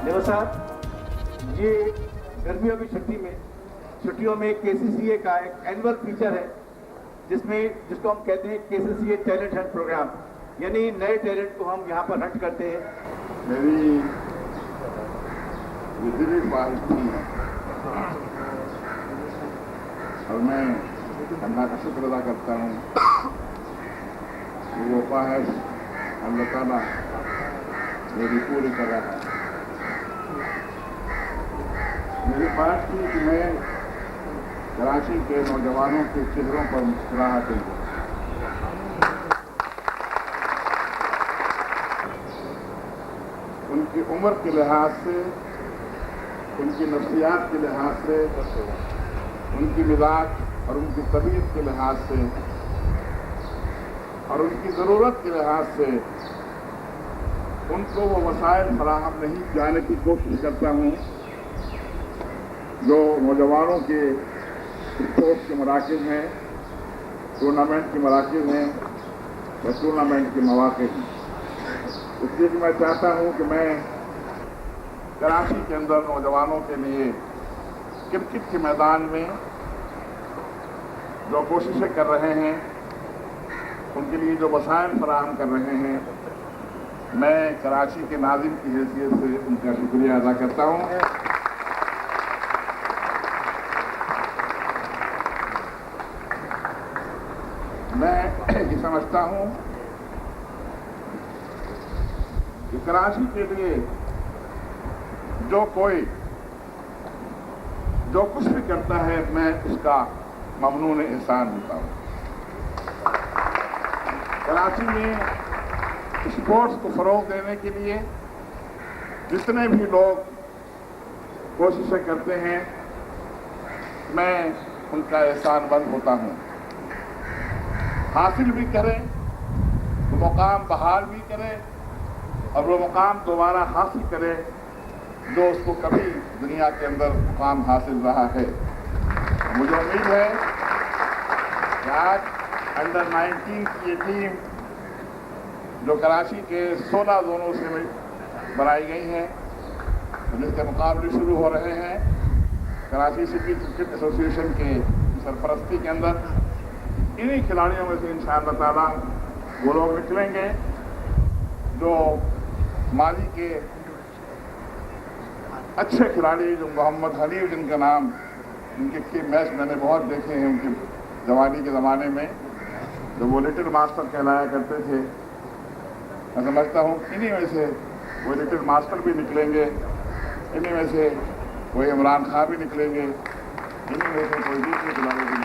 देवा साहब, ये गर्मियों की छुट्टियों में KCCA का एक एनुअल फीचर है जिसको हम कहते हैं KCCA टैलेंट हंट प्रोग्राम, यानी नए टैलेंट को हम यहाँ पर हंट करते हैं। मेरी विधि थी और मैं अल्लाह का शुक्र अदा करता हूँ कि वो ख्वाहिश अल्लाह ताला मेरी पूरी कर रहा है। मेरी ख्वाहिश थी कि मैं कराची के नौजवानों के चेहरों पर मुस्कुराहट दूँ। उनकी उम्र के लिहाज से, उनकी नफ्सियात के लिहाज से, उनकी मिजाज और उनकी तबीयत के लिहाज से और उनकी ज़रूरत के लिहाज से उनको वो वसाइल फराहम नहीं जाने की कोशिश करता हूँ जो नौजवानों के स्पोर्ट्स के मराकज़ हैं, टूर्नामेंट के मराकज़ हैं या टूर्नामेंट के मौक़े हैं। इसलिए मैं चाहता हूँ कि मैं कराची के अंदर नौजवानों के लिए क्रिकेट के मैदान में जो कोशिशें कर रहे हैं, उनके लिए जो वसाइल फराहम कर रहे हैं, मैं कराची के नाज़िम की हैसियत से उनका शुक्रिया अदा करता हूँ। मैं ये समझता हूँ कि कराची के लिए जो कोई जो कुछ भी करता है, मैं उसका ममनून एहसान होता हूँ। कराची में स्पोर्ट्स को फ़रोग़ देने के लिए जितने भी लोग कोशिशें करते हैं, मैं उनका एहसानमंद होता हूँ। हासिल भी करें, वो मुकाम बहाल भी करें और वो मुकाम दोबारा हासिल करे जो उसको कभी दुनिया के अंदर मुकाम हासिल रहा है। मुझे उम्मीद है कि आज अंडर 19 की ये टीम जो कराची के 16 जोनों से बनाई गई हैं, जिसके मुकाबले शुरू हो रहे हैं कराची सिटी क्रिकेट एसोसिएशन के सरपरस्ती के अंदर, इन्हीं खिलाड़ियों में से इंशाअल्लाह ताला वो लोग निकलेंगे जो माली के अच्छे खिलाड़ी, जो मोहम्मद हनीफ जिनका नाम, इनके मैच मैंने बहुत देखे हैं उनके जवानी के ज़माने में, जो वो लिटिल मास्टर कहलाया करते थे। मैं समझता हूँ इन्हीं में से वो लिटिल मास्टर भी निकलेंगे, इन्हीं में से कोई इमरान खान भी निकलेंगे, इन्हीं में से कोई दूसरे खिलाड़ी भी